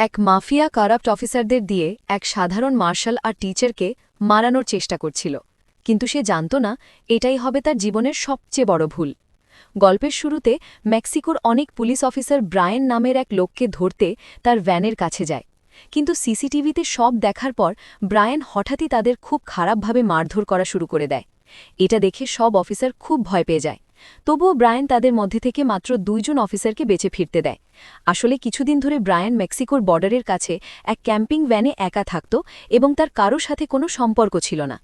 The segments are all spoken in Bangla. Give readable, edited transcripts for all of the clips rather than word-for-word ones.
এক মাফিয়া কারাপ্ট অফিসারদের দিয়ে এক সাধারণ মার্শাল আর টিচারকে মারানোর চেষ্টা করছিল, কিন্তু সে জানত না এটাই হবে তার জীবনের সবচেয়ে বড় ভুল। গল্পের শুরুতে মেক্সিকোর অনেক পুলিশ অফিসার ব্রায়েন নামের এক লোককে ধরতে তার ভ্যানের কাছে যায়, কিন্তু সিসিটিভিতে সব দেখার পর ব্রায়েন হঠাৎই তাদের খুব খারাপভাবে মারধর করা শুরু করে দেয়। এটা দেখে সব অফিসার খুব ভয় পেয়ে যায়। তবুও ব্রায়েন তাদের মধ্যে থেকে মাত্র 2 জন অফিসারকে বেঁচে ফিরতে দেয়। আসলে কিছুদিন ধরে ব্রায়েন মেক্সিকোর বর্ডারের কাছে এক ক্যাম্পিং ভ্যানে একা থাকত এবং তার কারো সাথে কোনো সম্পর্ক ছিল না।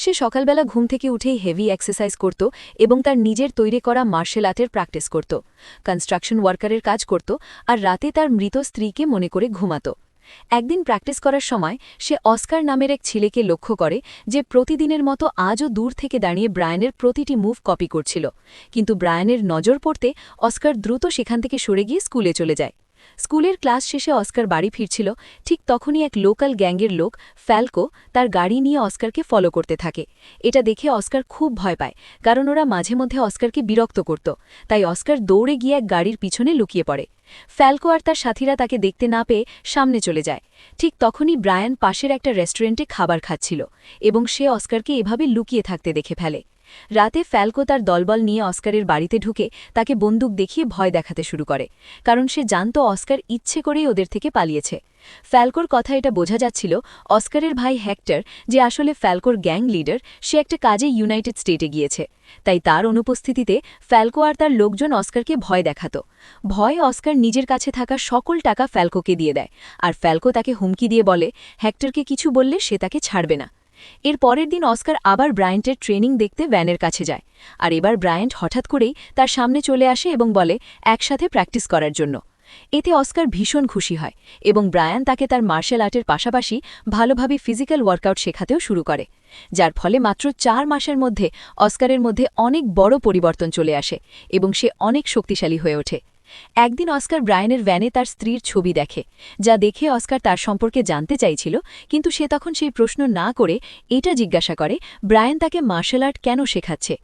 সে সকালবেলা ঘুম থেকে উঠেই হেভি এক্সারসাইজ করত এবং তার নিজের তৈরি করা মার্শাল আর্টের প্র্যাকটিস করত, কনস্ট্রাকশন ওয়ার্কারের কাজ করত আর রাতে তার মৃত স্ত্রীকে মনে করে ঘুমাত। একদিন প্র্যাকটিস করার সময় সে অস্কার নামের এক ছেলেকে লক্ষ্য করে, যে প্রতিদিনের মতো আজও দূর থেকে দাঁড়িয়ে ব্রায়েনের প্রতিটি মুভ কপি করছিল। কিন্তু ব্রায়েনের নজর পড়তে অস্কার দ্রুত সেখান থেকে সরে গিয়ে স্কুলে চলে যায়। স্কুলের ক্লাস শেষে অস্কার বাড়ি ফিরছিল, ঠিক তখনই এক লোকাল গ্যাংয়ের লোক ফ্যালকো তার গাড়ি নিয়ে অস্কারকে ফলো করতে থাকে। এটা দেখে অস্কার খুব ভয় পায়, কারণ ওরা মাঝে মধ্যে অস্কারকে বিরক্ত করত। তাই অস্কার দৌড়ে গিয়ে এক গাড়ির পিছনে লুকিয়ে পড়ে। ফ্যালকো আর তার সাথীরা তাকে দেখতে না পেয়ে সামনে চলে যায়। ঠিক তখনই ব্রায়ান পাশের একটা রেস্টুরেন্টে খাবার খাচ্ছিল এবং সে অস্কারকে এভাবে লুকিয়ে থাকতে দেখে ফেলে। রাতে ফ্যালকো তার দলবল নিয়ে অস্কারের বাড়িতে ঢুকে তাকে বন্দুক দেখিয়ে ভয় দেখাতে শুরু করে, কারণ সে জানত অস্কার ইচ্ছে করেই ওদের থেকে পালিয়েছে। ফ্যালকোর কথা এটা বোঝা যাচ্ছিল অস্কারের ভাই হেক্টর, যে আসলে ফ্যালকোর গ্যাং লিডার, সে একটা কাজে ইউনাইটেড স্টেটে গিয়েছে। তাই তার অনুপস্থিতিতে ফ্যালকো আর তার লোকজন অস্কারকে ভয় দেখাত। ভয়ে অস্কার নিজের কাছে থাকা সকল টাকা ফ্যালকোকে দিয়ে দেয়, আর ফ্যালকো তাকে হুমকি দিয়ে বলে হেক্টরকে কিছু বললে সে তাকে ছাড়বে না। এর পরের দিন অস্কার আবার ব্রায়েন্টের ট্রেনিং দেখতে ভ্যানের কাছে যায়, আর এবার ব্রায়েন্ট হঠাৎ করেই তার সামনে চলে আসে এবং বলে একসাথে প্র্যাকটিস করার জন্য। এতে অস্কার ভীষণ খুশি হয় এবং ব্রায়ান তাকে তার মার্শাল আর্টের পাশাপাশি ভালোভাবে ফিজিক্যাল ওয়ার্কআউট শেখাতেও শুরু করে, যার ফলে মাত্র 4 মাসের মধ্যে অস্কারের মধ্যে অনেক বড় পরিবর্তন চলে আসে এবং সে অনেক শক্তিশালী হয়ে ওঠে। একদিন অস্কার ব্রায়েনের ভ্যানে তার স্ত্রীর ছবি দেখে, যা দেখে অস্কার তার সম্পর্কে জানতে চাইছিল, কিন্তু সে তখন সেই প্রশ্ন না করে এটা জিজ্ঞাসা করে ব্রায়েন তাকে মার্শাল আর্ট কেন শেখাচ্ছে।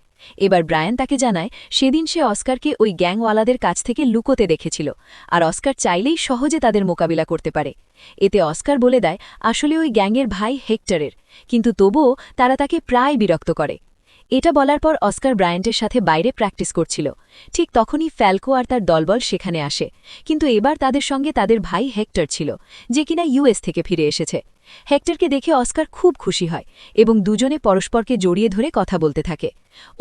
এবার ব্রায়েন তাকে জানায় সেদিন সে অস্কারকে ওই গ্যাংওয়ালাদের কাছ থেকে লুকোতে দেখেছিল, আর অস্কার চাইলেই সহজে তাদের মোকাবিলা করতে পারে। এতে অস্কার বলে দেয় আসলে ওই গ্যাংয়ের ভাই হেক্টরের, কিন্তু তবুও তারা তাকে প্রায় বিরক্ত করে। এটা বলার পর অস্কার ব্রায়েন্টের সাথে বাইরে প্র্যাকটিস করছিল। ঠিক তখনই ফ্যালকো আর তার দলবল সেখানে আসে, কিন্তু এবার তাদের সঙ্গে তাদের ভাই হেক্টর ছিল, যে কিনা ইউএস থেকে ফিরে এসেছে। হেক্টরকে দেখে অস্কার খুব খুশি হয় এবং দুজনে পরস্পরকে জড়িয়ে ধরে কথা বলতে থাকে।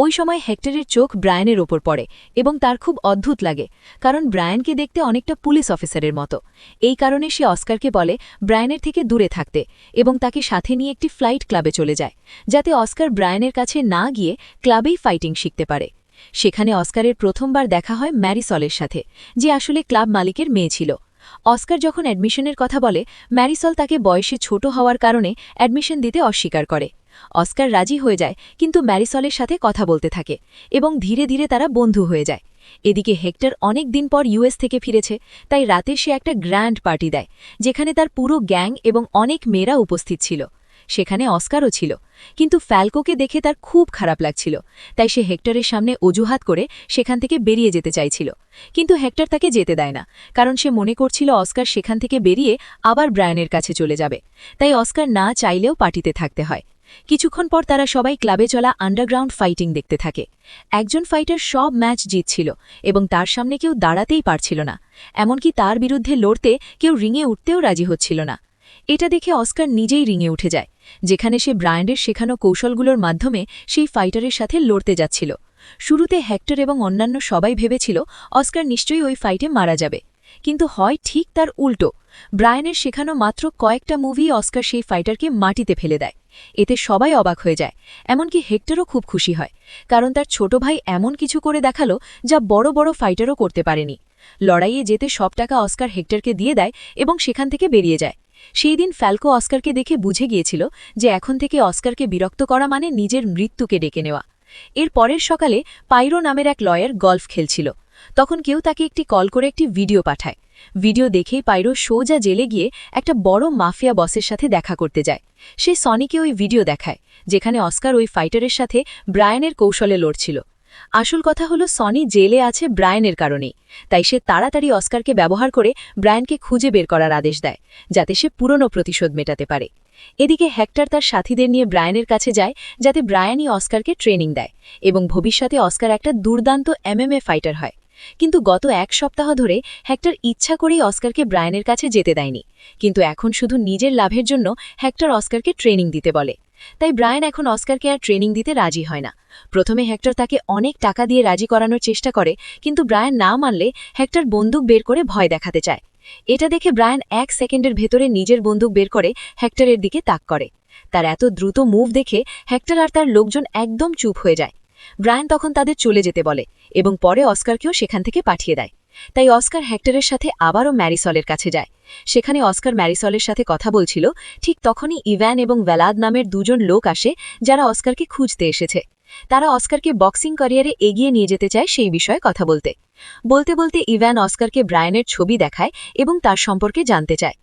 ওই সময় হেক্টরের চোখ ব্রায়েনের ওপর পড়ে এবং তার খুব অদ্ভুত লাগে, কারণ ব্রায়েনকে দেখতে অনেকটা পুলিশ অফিসারের মতো। এই কারণে সে অস্কারকে বলে ব্রায়েনের থেকে দূরে থাকতে এবং তাকে সাথে নিয়ে একটি ফ্লাইট ক্লাবে চলে যায়, যাতে অস্কার ব্রায়েনের কাছে না গিয়ে ক্লাবেই ফাইটিং শিখতে পারে। সেখানে অস্কারের প্রথমবার দেখা হয় ম্যারিসলের সাথে, যে আসলে ক্লাব মালিকের মেয়ে ছিল। অস্কার যখন অ্যাডমিশনের কথা বলে, ম্যারিসল তাকে বয়সে ছোট হওয়ার কারণে অ্যাডমিশন দিতে অস্বীকার করে। অস্কার রাজি হয়ে যায়, কিন্তু ম্যারিসলের সাথে কথা বলতে থাকে এবং ধীরে ধীরে তারা বন্ধু হয়ে যায়। এদিকে হেক্টর অনেক দিন পর ইউএস থেকে ফিরেছে, তাই রাতে সে একটা গ্র্যান্ড পার্টি দেয়, যেখানে তার পুরো গ্যাং এবং অনেক মেয়েরা উপস্থিত ছিল। সেখানে অস্কারও ছিল, কিন্তু ফ্যালকোকে দেখে তার খুব খারাপ লাগছিল, তাই সে হেক্টরের সামনে অজুহাত করে সেখান থেকে বেরিয়ে যেতে চাইছিল। কিন্তু হেক্টর তাকে যেতে দেয় না, কারণ সে মনে করছিল অস্কার সেখান থেকে বেরিয়ে আবার ব্রায়ানের কাছে চলে যাবে। তাই অস্কার না চাইলেও পার্টিতে থাকতে হয়। কিছুক্ষণ পর তারা সবাই ক্লাবে চলা আন্ডারগ্রাউন্ড ফাইটিং দেখতে থাকে। একজন ফাইটার সব ম্যাচ জিতছিল এবং তার সামনে কেউ দাঁড়াতেই পারছিল না, এমনকি তার বিরুদ্ধে লড়তে কেউ রিংয়ে উঠতেও রাজি হচ্ছিল না। এটা দেখে অস্কার নিজেই রিংয়ে উঠে যায়, যেখানে সে ব্রায়েনের শেখানো কৌশলগুলোর মাধ্যমে সেই ফাইটারের সাথে লড়তে যাচ্ছিল। শুরুতে হেক্টর এবং অন্যান্য সবাই ভেবেছিল অস্কার নিশ্চয়ই ওই ফাইটে মারা যাবে, কিন্তু হয় ঠিক তার উল্টো। ব্রায়েনের শেখানো মাত্র কয়েকটা মুভি অস্কার সেই ফাইটারকে মাটিতে ফেলে দেয়। এতে সবাই অবাক হয়ে যায়, এমনকি হেক্টরও খুব খুশি হয়, কারণ তার ছোট ভাই এমন কিছু করে দেখালো যা বড় বড় ফাইটারও করতে পারেনি। লড়াইয়ে যেতে সব টাকা অস্কার হেক্টরকে দিয়ে দেয় এবং সেখান থেকে বেরিয়ে যায়। সেই দিন ফ্যালকো অস্কারকে দেখে বুঝে গিয়েছিল যে এখন থেকে অস্কারকে বিরক্ত করা মানে নিজের মৃত্যুকে ডেকে নেওয়া। এর পরের সকালে পাইরো নামের এক লয়ার গল্ফ খেলছিল। তখন কেউ তাকে একটি কল করে একটি ভিডিও পাঠায়। ভিডিও দেখেই পাইরো সোজা জেলে গিয়ে একটা বড় মাফিয়া বসের সাথে দেখা করতে যায়। সে সনিকে ওই ভিডিও দেখায়, যেখানে অস্কার ওই ফাইটারের সাথে ব্রায়ানের কৌশলে লড়ছিল। আসল কথা হলো সনি জেলে আছে ব্রায়ানের কারণেই, তাই সে তাড়াতাড়ি অস্কারকে ব্যবহার করে ব্রায়ানকে খুঁজে বের করার আদেশ দেয়, যাতে সে পুরনো প্রতিশোধ মেটাতে পারে। এদিকে হেক্টর তার সাথীদের নিয়ে ব্রায়ানের কাছে যায়, যাতে ব্রায়ানই অস্কারকে ট্রেনিং দেয় এবং ভবিষ্যতে অস্কার একটা দুর্দান্ত এমএমএ ফাইটার হয়। কিন্তু গত এক সপ্তাহ ধরে হেক্টর ইচ্ছা করেই অস্কারকে ব্রায়ানের কাছে যেতে দেয়নি, কিন্তু এখন শুধু নিজের লাভের জন্য হেক্টর অস্কারকে ট্রেনিং দিতে বলে। তাই ব্রায়ান এখন অস্কারকে আর ট্রেনিং দিতে রাজি হয় না। প্রথমে হেক্টর তাকে অনেক টাকা দিয়ে রাজি করানোর চেষ্টা করে, কিন্তু ব্রায়ান না মানলে হেক্টর বন্দুক বের করে ভয় দেখাতে চায়। এটা দেখে ব্রায়ান 1 সেকেন্ডের ভেতরে নিজের বন্দুক বের করে হেক্টরের দিকে তাক করে। তার এত দ্রুত মুভ দেখে হেক্টর আর তার লোকজন একদম চুপ হয়ে যায়। ব্রায়ান তখন তাদের চলে যেতে বলে এবং পরে অস্কারকেও সেখান থেকে পাঠিয়ে দেয়। তাই অস্কার হেক্টরের সাথে আবারও ম্যারিসলের কাছে যায়। সেখানে অস্কার ম্যারিসলের সাথে কথা বলছিল, ঠিক তখনই ইভ্যান এবং ভ্যালাদ নামের দুজন লোক আসে, যারা অস্কারকে খুঁজতে এসেছে। তারা অস্কারকে বক্সিং ক্যারিয়ারে এগিয়ে নিয়ে যেতে চায় সেই বিষয়ে কথা বলতে বলতে বলতে ইভ্যান অস্কারকে ব্রায়ানের ছবি দেখায় এবং তার সম্পর্কে জানতে চায়।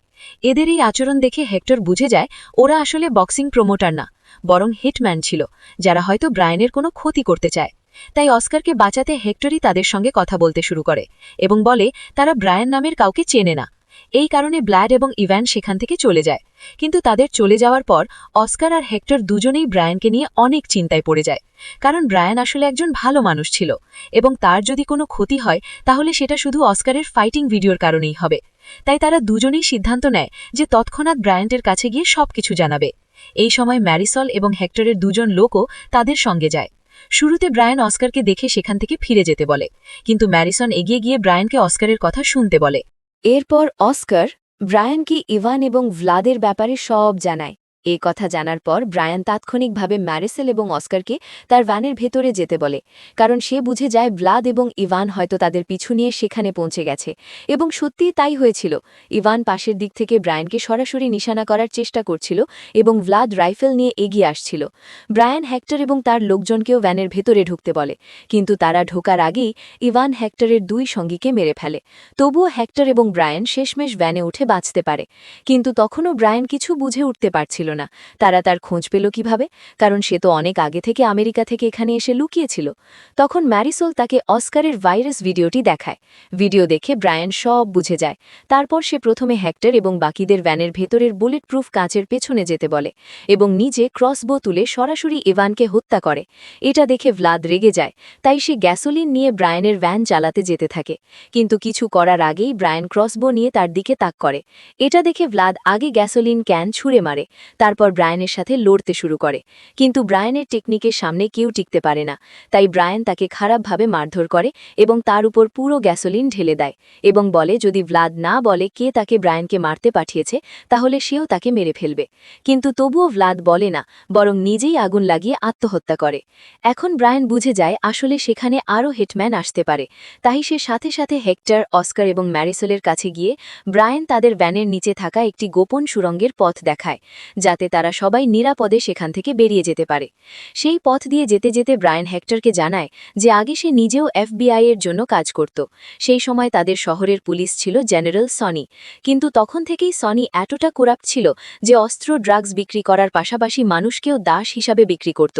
এদের এই আচরণ দেখে হেক্টর বুঝে যায় ওরা আসলে বক্সিং প্রমোটার না, বরং হিটম্যান ছিল, যারা হয়তো ব্রায়ানের কোনো ক্ষতি করতে চায়। তাই অস্কারকে বাঁচাতে হেক্টরই তাদের সঙ্গে কথা বলতে শুরু করে এবং বলে তারা ব্রায়ান নামের কাউকে চেনে না। এই কারণে ব্ল্যাড এবং ইভ্যান সেখান থেকে চলে যায়। কিন্তু তাদের চলে যাওয়ার পর অস্কার আর হেক্টর দুজনেই ব্রায়ানকে নিয়ে অনেক চিন্তায় পড়ে যায়, কারণ ব্রায়ান আসলে একজন ভালো মানুষ ছিল এবং তার যদি কোনো ক্ষতি হয় তাহলে সেটা শুধু অস্কারের ফাইটিং ভিডিওর কারণেই হবে। তাই তারা দুজনেই সিদ্ধান্ত নেয় যে তৎক্ষণাৎ ব্রায়ানের কাছে গিয়ে সবকিছু জানাবে। এই সময় ম্যারিসল এবং হেক্টরের দুজন লোকও তাদের সঙ্গে যায়। শুরুতে ব্রায়ান অস্কারকে দেখে সেখান থেকে ফিরে যেতে বলে, কিন্তু ম্যারিসন এগিয়ে গিয়ে ব্রায়ানকে অস্কারের কথা শুনতে বলে। এরপর অস্কার ব্রায়ানকে ইভান এবং ভ্লাদের ব্যাপারে সব জানায়। এই কথা জানার পর ব্রায়ান তাৎক্ষণিকভাবে ম্যারিসেল এবং অস্কারকে তার ভ্যানের ভেতরে যেতে বলে, কারণ সে বুঝে যায় ভ্লাদ এবং ইভান হয়তো তাদের পিছু নিয়ে সেখানে পৌঁছে গেছে। এবং সত্যিই তাই হয়েছিল। ইভান পাশের দিক থেকে ব্রায়ানকে সরাসরি নিশানা করার চেষ্টা করছিল এবং ভ্লাদ রাইফেল নিয়ে এগিয়ে আসছিল। ব্রায়ান হেক্টর এবং তার লোকজনকেও ভ্যানের ভেতরে ঢুকতে বলে, কিন্তু তারা ঢোকার আগেই ইভান হেক্টরের 2 সঙ্গীকে মেরে ফেলে। তবুও হেক্টর এবং ব্রায়ান শেষমেশ ভ্যানে উঠে বাঁচতে পারে। কিন্তু তখনও ব্রায়ান কিছু বুঝে উঠতে পারছিল না, তারা তার খোঁজ পেল কিভাবে, কারণ সে তো অনেক আগে থেকে আমেরিকা থেকে এখানে এসে লুকিয়েছিল। তখন ম্যারিসোল তাকে অস্কারের ভাইরাস ভিডিওটি দেখায়। ভিডিও দেখে ব্রায়ান সব বুঝে যায়। তারপর সে প্রথমে হেক্টর এবং বাকিদের ভ্যানের ভেতরের বুলেট প্রুফ কাঁচের পেছনে যেতে বলে এবং নিজে ক্রসবো তুলে সরাসরি ইভানকে হত্যা করে। এটা দেখে ভ্লাদ রেগে যায়, তাই সে গ্যাসোলিন নিয়ে ব্রায়ানের ভ্যান চালাতে যেতে থাকে। কিন্তু কিছু করার আগেই ব্রায়ান ক্রসবো নিয়ে তার দিকে তাক করে। এটা দেখে ভ্লাদ আগে গ্যাসোলিন ক্যান ছুঁড়ে মারে, তারপর ব্রায়ানের সাথে লড়তে শুরু করে। কিন্তু ব্রায়ানের টেকনিকের সামনে কেউ টিকতে পারে না, তাই ব্রায়ান তাকে খারাপভাবে মারধর করে এবং তার উপর পুরো গ্যাসোলিন ঢেলে দেয় এবং বলে যদি ভ্লাদ না বলে কে তাকে ব্রায়ানকে মারতে পাঠিয়েছে তাহলে সেও তাকে মেরে ফেলবে। কিন্তু তবুও ভ্লাদ বলে না, বরং নিজেই আগুন লাগিয়ে আত্মহত্যা করে। এখন ব্রায়ান বুঝে যায় আসলে সেখানে আরও হিটম্যান আসতে পারে, তাই সে সাথে সাথে হেক্টর, অস্কার এবং ম্যারিসোলের কাছে গিয়ে ব্রায়ান তাদের ভ্যানের নিচে থাকা একটি গোপন সুড়ঙ্গের পথ দেখায়, যাতে তারা সবাই নিরাপদে সেখান থেকে বেরিয়ে যেতে পারে। সেই পথ দিয়ে যেতে যেতে ব্রায়ান হেক্টরকে জানায় যে আগে সে নিজেও এফবিআই এর জন্য কাজ করত। সেই সময় তাদের শহরের পুলিশ ছিল জেনারেল সনি, কিন্তু তখন থেকেই সনি এতটা কোরাপ্ট ছিল যে অস্ত্র, ড্রাগস বিক্রি করার পাশাপাশি মানুষকেও দাস হিসাবে বিক্রি করত।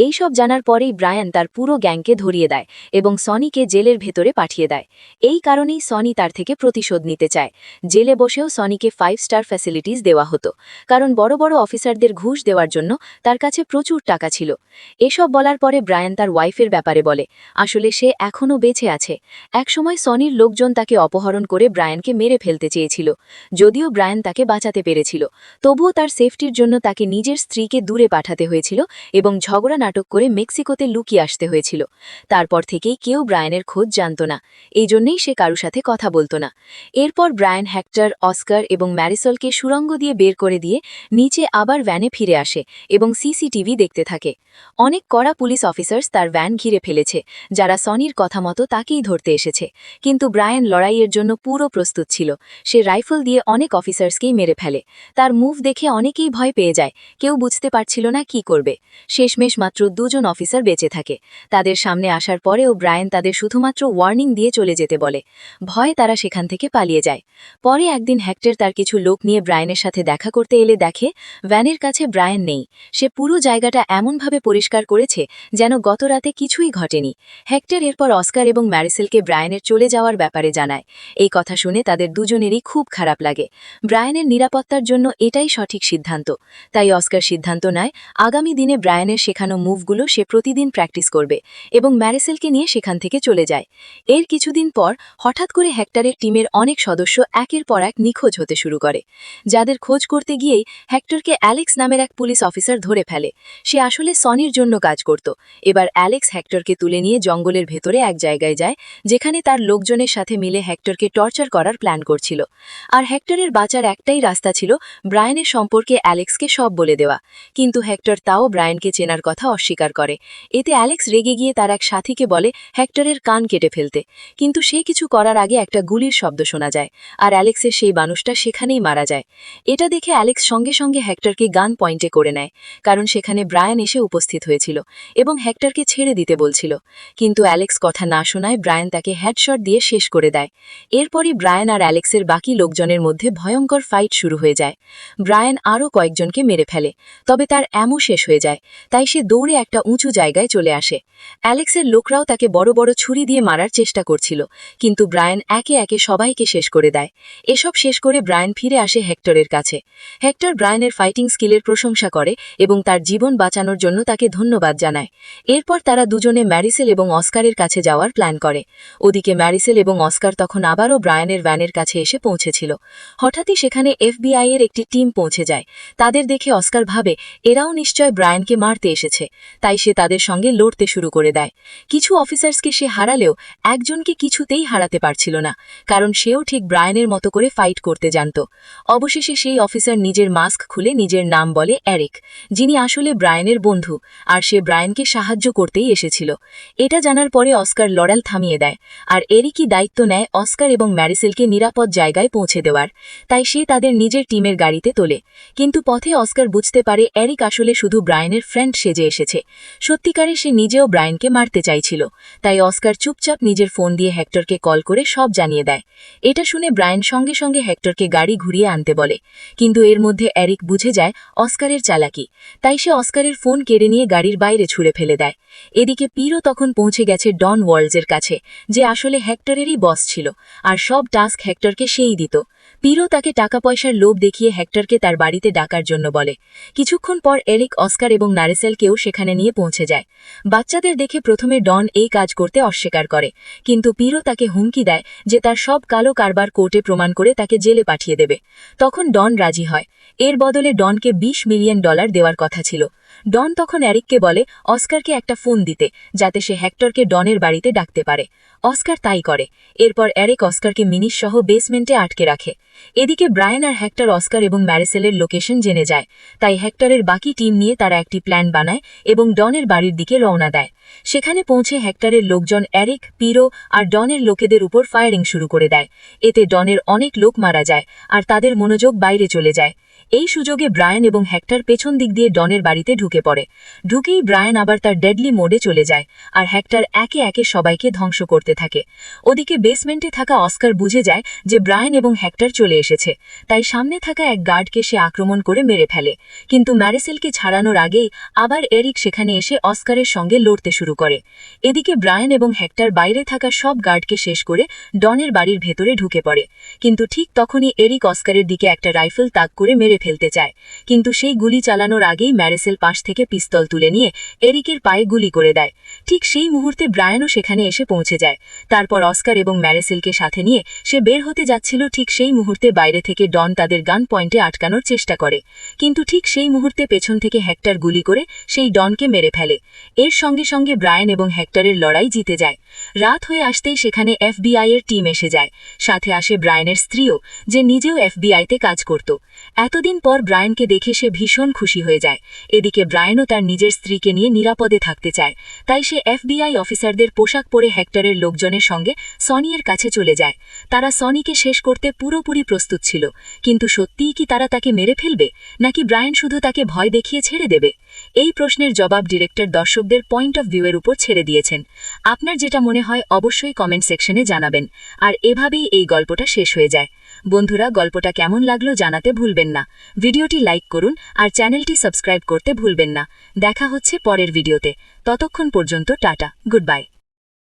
এই সব জানার পরেই ব্রায়ান তার পুরো গ্যাংকে ধরিয়ে দেয় এবং সনিকে জেলের ভেতরে পাঠিয়ে দেয়। এই কারণেই সনি তার থেকে প্রতিশোধ নিতে চায়। জেলে বসেও সনিকে 5 স্টার ফ্যাসিলিটিস দেওয়া হতো, কারণ বড় বড় অফিসারদের ঘুষ দেওয়ার জন্য তার কাছে প্রচুর টাকা ছিল। এসব বলার পরে ব্রায়ান তার ওয়াইফের ব্যাপারে বলে আসলে সে এখনও বেঁচে আছে। একসময় সনির লোকজন তাকে অপহরণ করে ব্রায়ানকে মেরে ফেলতে চেয়েছিল, যদিও ব্রায়ান তাকে বাঁচাতে পেরেছিল। তবুও তার সেফটির জন্য তাকে নিজের স্ত্রীকে দূরে পাঠাতে হয়েছিল এবং ঝগড়া নাটক করে মেক্সিকোতে লুকিয়ে আসতে হয়েছিল। তারপর থেকেই কেউ ব্রায়ানের খোঁজ জানত না, এই জন্যই সে কারো সাথে কথা বলত না। এরপর ব্রায়ান হেক্টর, অস্কার এবং ম্যারিসলকে সুড়ঙ্গ দিয়ে বের করে দিয়ে নিচে আবার ভ্যানে ফিরে আসে এবং সিসিটিভি দেখতে থাকে। অনেক কড়া পুলিশ অফিসার্স তার ভ্যান ঘিরে ফেলেছে, যারা সনির কথা মতো তাকেই ধরতে এসেছে। কিন্তু ব্রায়ান লড়াইয়ের জন্য পুরো প্রস্তুত ছিল। সে রাইফেল দিয়ে অনেক অফিসার্সকেই মেরে ফেলে। তার মুভ দেখে অনেকেই ভয় পেয়ে যায়, কেউ বুঝতে পারছিল না কি করবে। শেষমেশ মাত্র 2 জন অফিসার বেঁচে থাকে। তাদের সামনে আসার পরেও ব্রায়ান তাদের শুধুমাত্র ওয়ার্নিং দিয়ে চলে যেতে বলে। ভয়ে তারা সেখান থেকে পালিয়ে যায়। পরে একদিন হেক্টর তার কিছু লোক নিয়ে ব্রায়ানের সাথে দেখা করতে এলে দেখে ভ্যানের কাছে ব্রায়ান নেই। সে পুরো জায়গাটা এমনভাবে পরিষ্কার করেছে যেন গত রাতে কিছুই ঘটেনি। হেক্টর এরপর অস্কার এবং ম্যারিসেলকে ব্রায়ানের চলে যাওয়ার ব্যাপারে জানায়। এই কথা শুনে তাদের দুজনেরই খুব খারাপ লাগে। ব্রায়ানের নিরাপত্তার জন্য এটাই সঠিক সিদ্ধান্ত। তাই অস্কার সিদ্ধান্ত নেয় আগামী দিনে ব্রায়ানের শেখানো মুভগুলো সে প্রতিদিন প্র্যাকটিস করবে এবং ম্যারিসেলকে নিয়ে সেখান থেকে চলে যায়। এর কিছুদিন পর হঠাৎ করে হেক্টরের টিমের অনেক সদস্য একের পর এক নিখোঁজ হতে শুরু করে। যাদের খোঁজ করতে গিয়েই হেক্টরকে অ্যালেক্স নামের এক পুলিশ অফিসার ধরে ফেলে। সে আসলে সনির জন্য কাজ করত। এবার অ্যালেক্স হেক্টরকে তুলে নিয়ে জঙ্গলের ভেতরে এক জায়গায় যায়, যেখানে তার লোকজনের সাথে মিলে হেক্টরকে টর্চার করার প্ল্যান করছিল। আর হেক্টরের বাঁচার একটাই রাস্তা ছিল ব্রায়ানের সম্পর্কে অ্যালেক্সকে সব বলে দেওয়া। কিন্তু হেক্টর তাও ব্রায়ানকে চেনার কথা অস্বীকার করে। এতে অ্যালেক্স রেগে গিয়ে তার এক সাথীকে বলে হেক্টরের কান কেটে ফেলতে। কিন্তু সে কিছু করার আগে একটা গুলির শব্দ শোনা যায়, আর অ্যালেক্সের সেই মানুষটা সেখানেই মারা যায়। এটা দেখে অ্যালেক্স সঙ্গে সঙ্গে হেক্টরকে গান পয়েন্টে করে নেয়, কারণ সেখানে ব্রায়ান এসে উপস্থিত হয়েছিল এবং হেক্টরকে ছেড়ে দিতে বলছিল। কিন্তু অ্যালেক্স কথা না শোনায় ব্রায়ান তাকে হেডশট দিয়ে শেষ করে দেয়। এরপরই ব্রায়ান আর অ্যালেক্সের বাকি লোকজনের মধ্যে ভয়ঙ্কর ফাইট শুরু হয়ে যায়। ব্রায়ান আরও কয়েকজনকে মেরে ফেলে, তবে তার অ্যামো শেষ হয়ে যায়। তাই সে দৌড়ে একটা উঁচু জায়গায় চলে আসে। অ্যালেক্সের লোকরাও তাকে বড় বড় ছুরি দিয়ে মারার চেষ্টা করছিল, কিন্তু ব্রায়ান একে একে সবাইকে শেষ করে দেয়। এসব শেষ করে ব্রায়ান ফিরে আসে হেক্টরের কাছে। হেক্টর ব্রায়ানের ফাইটিং স্কিলের প্রশংসা করে এবং তার জীবন বাঁচানোর জন্য তাকে ধন্যবাদ জানায়। এরপর তারা দুজনে ম্যারিসেল এবং অস্কারের কাছে যাওয়ার প্ল্যান করে। ওদিকে ম্যারিসেল এবং অস্কার তখন আবারও ব্রায়ানের ভ্যানের কাছে এসে পৌঁছেছিল। হঠাৎই সেখানে এফবিআই এর একটি টিম পৌঁছে যায়। তাদের দেখে অস্কার ভাবে এরাও নিশ্চয় ব্রায়ানকে মারতে এসেছে, তাই সে তাদের সঙ্গে লড়তে শুরু করে দেয়। কিছু অফিসার্সকে সে হারালেও একজনকে কিছুতেই হারাতে পারছিল না, কারণ সেও ঠিক ব্রায়ানের মতো করে ফাইট করতে জানত। অবশেষে সেই অফিসার নিজের মাস্ক খুলে নিজের নাম বলে এরিক, যিনি আসলে ব্রায়ানের বন্ধু, আর সে ব্রায়ানকে সাহায্য করতেই এসেছিল। এটা জানার পরে অস্কার লড়াল থামিয়ে দেয়, আর এরিকই দায়িত্ব নেয় অস্কার এবং ম্যারিসেলকে নিরাপদ জায়গায় পৌঁছে দেওয়ার। তাই সে তাদের নিজের টিমের গাড়িতে তোলে। কিন্তু পথে অস্কার বুঝতে পারে এরিক আসলে শুধু ব্রায়ানের ফ্রেন্ড সেজে এসেছে। সত্যিকারে সে নিজেও ব্রায়ানকে মারতে চাইছিল। তাই অস্কার চুপচাপ নিজের ফোন দিয়ে হেক্টরকে কল করে সব জানিয়ে দেয়। এটা শুনে ব্রায়ান সঙ্গে সঙ্গে হেক্টরকে গাড়ি ঘুরিয়ে আনতে বলে, কিন্তু এর মধ্যে এরিক বুঝে যায় অস্কারের চালাকি। তাই সে অস্কারের ফোন কেড়ে নিয়ে গাড়ির বাইরে ছুঁড়ে ফেলে দেয়। এদিকে পিরো তখন পৌঁছে গেছে ডন ওয়ার্ল্ডসের কাছে, যে আসলে হেক্টরেরই বস ছিল, আর সব টাস্ক হেক্টরকে সেই দিত। পিরো তাকে টাকা পয়সার লোভ দেখিয়ে হেক্টরকে তার বাড়িতে ডাকার জন্য বলে। কিছুক্ষণ পর এরিক অস্কার এবং ম্যারিসেলকেও সেখানে নিয়ে পৌঁছে যায়। বাচ্চাদের দেখে প্রথমে ডন এই কাজ করতে অস্বীকার করে, কিন্তু পিরো তাকে হুমকি দেয় যে তার সব কালো কারবার কোর্টে প্রমাণ করে তাকে জেলে পাঠিয়ে দেবে। তখন ডন রাজি হয়। এর বদলে ডনকে $20 মিলিয়ন দেওয়ার কথা ছিল। ডন তখন এরিককে বলে অস্কারকে একটা ফোন দিতে, যাতে সে হেক্টরকে ডনের বাড়িতে ডাকতে পারে। অস্কার তাই করে। এরপর এরিক অস্কারকে মিনিস সহ বেসমেন্টে আটকে রাখে। এদিকে ব্রায়ান আর হেক্টর অস্কার এবং ম্যারিসেলের লোকেশন জেনে যায়। তাই হেক্টরের বাকি টিম নিয়ে তারা একটি প্ল্যান বানায় এবং ডনের বাড়ির দিকে রওনা দেয়। সেখানে পৌঁছে হেক্টরের লোকজন এরিক, পিরো আর ডনের লোকেদের উপর ফায়ারিং শুরু করে দেয়। এতে ডনের অনেক লোক মারা যায়, আর তাদের মনোযোগ বাইরে চলে যায়। এই সুযোগে ব্রায়ান এবং হেক্টর পেছন দিক দিয়ে ডনের বাড়িতে ঢুকে পড়ে। ঢুকেই ব্রায়ান আবার তার ডেডলি মোডে চলে যায়, আর হেক্টর একে একে সবাইকে ধ্বংস করতে থাকে। ওদিকে বেসমেন্টে থাকা অস্কার বুঝে যায় যে ব্রায়ান এবং হেক্টর চলে এসেছে, তাই সামনে থাকা এক গার্ডকে সে আক্রমণ করে মেরে ফেলে। কিন্তু ম্যারিসেলকে ছাড়ানোর আগেই আবার এরিক সেখানে এসে অস্কারের সঙ্গে লড়তে শুরু করে। এদিকে ব্রায়ান এবং হেক্টর বাইরে থাকা সব গার্ডকে শেষ করে ডনের বাড়ির ভেতরে ঢুকে পড়ে। কিন্তু ঠিক তখনই এরিক অস্কারের দিকে একটা রাইফেল তাক করে মেরে ফেলতে চায়, কিন্তু সেই গুলি চালানোর আগেই ম্যারিসেল পাশ থেকে পিস্তল তুলে নিয়ে এরিকের পায়ে গুলি করে দেয়। ঠিক সেই মুহূর্তে ব্রায়ানও সেখানে এসে পৌঁছে যায়। তারপর অস্কার এবং ম্যারিসেলকে সাথে নিয়ে সে বের হতে যাচ্ছিল। ঠিক সেই মুহূর্তে বাইরে থেকে ডন তাদের গান পয়েন্টে আটকানোর চেষ্টা করে, কিন্তু ঠিক সেই মুহূর্তে পেছন থেকে হেক্টর গুলি করে সেই ডনকে মেরে ফেলে। এর সঙ্গে সঙ্গে ব্রায়ান এবং হেক্টরের লড়াই জিতে যায়। রাত হয়ে আসতেই সেখানে এফবিআই এর টিম এসে যায়। সাথে আসে ব্রায়ানের স্ত্রীও, যে নিজেও এফবিআইতে কাজ করত। এতদিন পর ব্রায়ানকে দেখে সে ভীষণ খুশি হয়ে যায়। এদিকে ব্রায়ানও তার নিজের স্ত্রীকে নিয়ে নিরাপদে থাকতে চায়, তাই সে এফবিআই অফিসারদের পোশাক পরে হেক্টরের লোকজনের সঙ্গে সনিয়ের কাছে চলে যায়। তারা সনিকে শেষ করতে পুরোপুরি প্রস্তুত ছিল, কিন্তু সত্যিই কি তারা তাকে মেরে ফেলবে, নাকি ব্রায়ান শুধু তাকে ভয় দেখিয়ে ছেড়ে দেবে? এই প্রশ্নের জবাব ডিরেক্টর দর্শকদের পয়েন্ট অফ ভিউয়ের উপর ছেড়ে দিয়েছেন। আপনার যেটা মনে হয় অবশ্যই কমেন্ট সেকশনে জানাবেন। আর এভাবেই এই গল্পটা শেষ হয়ে যায়। বন্ধুরা, গল্পটা কেমন লাগলো জানাতে ভুলবেন না। ভিডিওটি লাইক করুন আর চ্যানেলটি সাবস্ক্রাইব করতে ভুলবেন না। দেখা হচ্ছে পরের ভিডিওতে। ততক্ষণ পর্যন্ত টাটা, গুড বাই।